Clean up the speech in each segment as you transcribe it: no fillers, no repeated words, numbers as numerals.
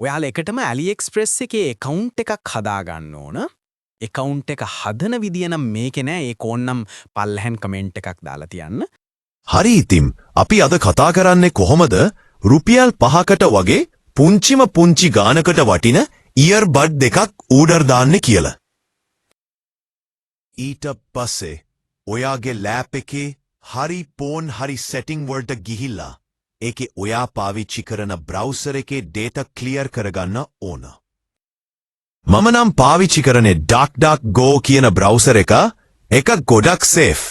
ඔයාලා එකටම AliExpress එකේ account එකක් හදාගන්න ඕන. account එක හදන විදිය නම් මේකේ නෑ. ඒක ඕනනම් පල්ලෙහෙන් කමෙන්ට් එකක් දාලා තියන්න. හරි ඉතින් අපි අද කතා කරන්නේ කොහොමද රුපියල් 5කට වගේ පුංචිම පුංචි ගානකට වටින earbud දෙකක් ඕඩර් දාන්නේ කියලා. ඊට පස්සේ ඔයාගේ ලැප් එකේ හරි ෆෝන් හරි සෙටිං වලට ගිහිල්ලා ඒකේ ඔයා පාවිච්චි කරන බ්‍රවුසර් එකේ data clear කරගන්න ඕන. මම නම් පාවිච්චි කරන්නේ DuckDuckGo කියන බ්‍රවුසර් එක ගොඩක් safe.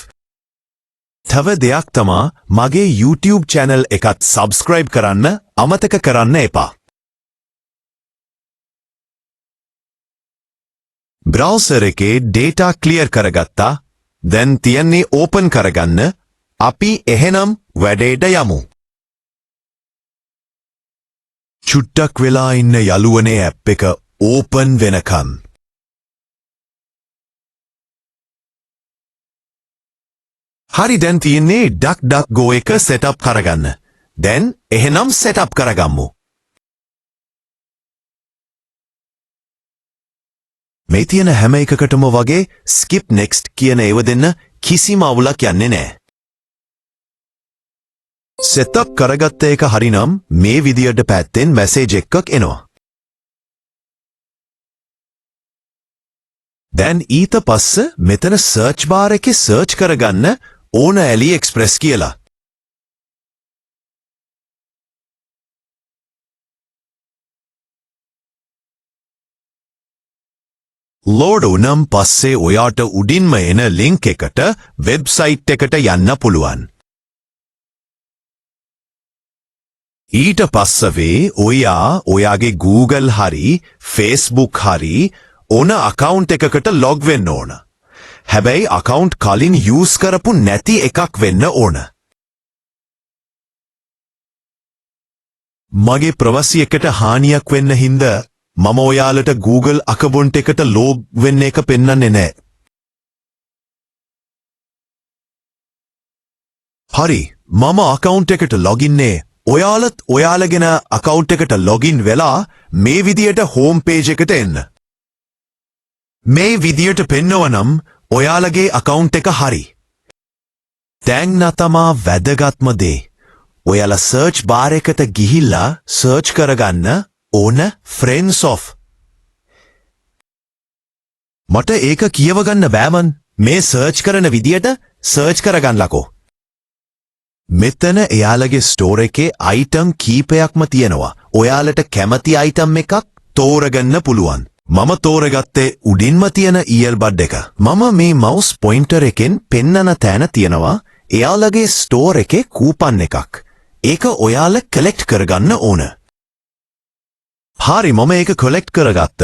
තව දෙයක් තමා මගේ YouTube channel එකත් subscribe කරන්න අමතක කරන්න එපා. බ්‍රවුසර් එකේ data clear කරගත්තා. දැන් තියන්නේ open කරගන්න. අපි එහෙනම් වැඩේට යමු. චුට්ටක් වෙලා ඉන්න යළුවනේ app එක open වෙනකන්. හරි දැන් තියන්නේ DuckDuckGo එක setup කරගන්න. දැන් එහෙනම් setup කරගමු. මේ තියෙන හැම එකකටම වගේ skip next කියන ඒව දෙන්න කිසිම අවුලක් යන්නේ නැහැ. setup කරගත්ත එක හරිනම් මේ විදියට පැත්තෙන් message එකක් එනවා. දැන් ඊට පස්සේ මෙතන search bar එකේ search කරගන්න ඕන AliExpress කියලා. load උනම් පස්සේ ඔයාට උඩින්ම එන link එකට website එකට යන්න පුළුවන්. ඊට පස්සේ ඔයා ඔයාගේ Google හරි Facebook හරි ඕන account එකකට log වෙන්න ඕන. හැබැයි account කලින් use කරපු නැති එකක් වෙන්න ඕන. මගේ ප්‍රවසි එකට හානියක් වෙන්න හින්දා මම ඔයාලට Google account එකට log වෙන්න එක පෙන්වන්නේ නැහැ. හරි මම account එකට login නේ. ඔයාලත් ඔයාලගෙන account එකට login වෙලා මේ විදියට home page එකට එන්න. මේ විදියට පෙන්නවනම් ඔයාලගේ account එක හරි. දැන් නතමා වැදගත්ම දේ. ඔයාලා search bar එකට ගිහිල්ලා search කරගන්න ඕන friends of. මට ඒක කියවගන්න බෑමන්. මේ search කරන විදියට search කරගන්නලකෝ. මෙතන එයාලගේ ස්ටෝර් එකේ item කීපයක්ම තියෙනවා. ඔයාලට කැමති item එකක් තෝරගන්න පුළුවන්. මම තෝරගත්තේ උඩින්ම තියෙන earbud එක. මම මේ mouse pointer එකෙන් පෙන්නන තැන තියෙනවා එයාලගේ ස්ටෝර් එකේ කූපන් එකක්. ඒක ඔයාලා collect කරගන්න ඕන. හරි මම ඒක collect කරගත්ත.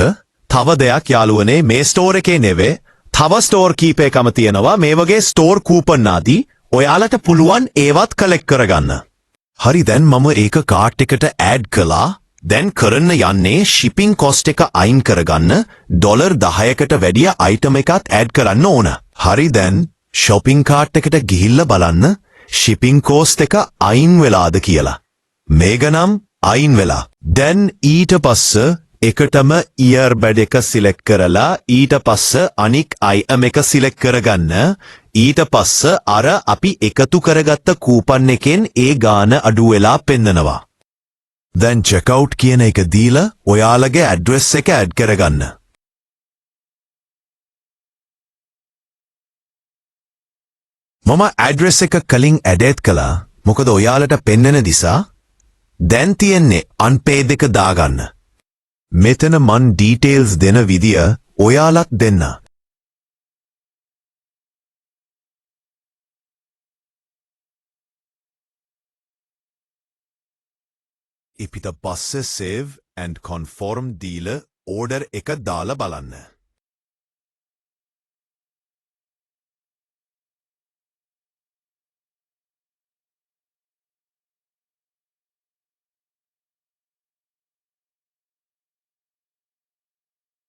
තව දෙයක් යාළුවනේ මේ ස්ටෝර් එකේ නෙවෙයි තව ස්ටෝර් කීපයකම තියෙනවා මේ වගේ ස්ටෝර් කූපන් ආදී ඔයාලට පුළුවන් ඒවත් collect කරගන්න. හරි දැන් මම ඒක කාර්ට් එකට add කළා. දැන් කරන්න යන්නේ shipping cost එක අයින් කරගන්න $10කට වැඩිය item එකක් add කරන්න ඕන. හරි දැන් shopping cart එකට ගිහිල්ලා බලන්න shipping cost එක අයින් වෙලාද කියලා. මේක නම් අයින් වෙලා. දැන් ඊට පස්සේ එකටම earbud එක select කරලා ඊට පස්සේ අනික් item එක select කරගන්න. ඊට පස්සේ අර අපි එකතු කරගත්ත කූපන් එකෙන් ඒ ගාන අඩු වෙලා පෙන්නනවා. දැන් checkout කියන එක දීලා ඔයාලගේ address එක add කරගන්න. මම address එක කලින් add කළා. මොකද ඔයාලට පෙන්නන නිසා දැන් තියෙන්නේ unpaid එක දාගන්න. මෙතන මන් details දෙන විදිය ඔයාලත් දෙන්න. ඉපිට පස්සේ save and confirm දීලා order එක දාලා බලන්න.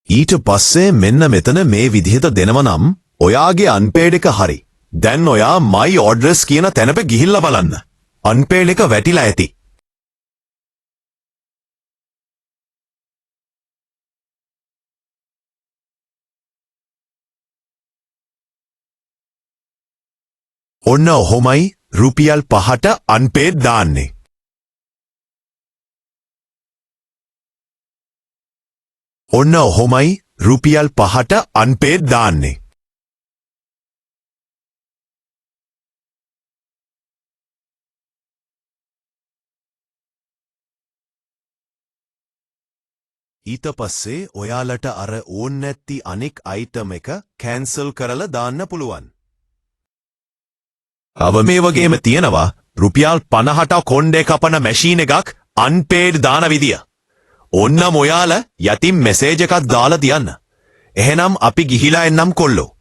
ඊට පස්සේ මෙන්න මෙතන මේ විදිහට දෙනව නම් ඔයාගේ unpaid එක හරි. දැන් ඔයා my orders කියන තැනට ගිහිල්ලා බලන්න. unpaid එක වැටිලා ඇති. ඔන්න ඔහොමයි රුපියල් 5ට අන්පේඩ් දාන්නේ. ඔන්න ඔහොමයි රුපියල් 5ට අන්පේඩ් දාන්නේ. ඊට පස්සේ ඔයාලට අර ඕන් නැති අනෙක් අයිටම් එක කැන්සල් කරලා දාන්න පුළුවන්. අව මේ වගේම තියෙනවා රුපියල් 50ට කොණ්ඩේ කපන මැෂින් එකක් අන්පේඩ් දාන විදිය. ඔන්නම් ඔයාලා යටින් මෙසේජ් එකක් දාලා තියන්න. එහෙනම් අපි ගිහිලා එන්නම් කොල්ලෝ.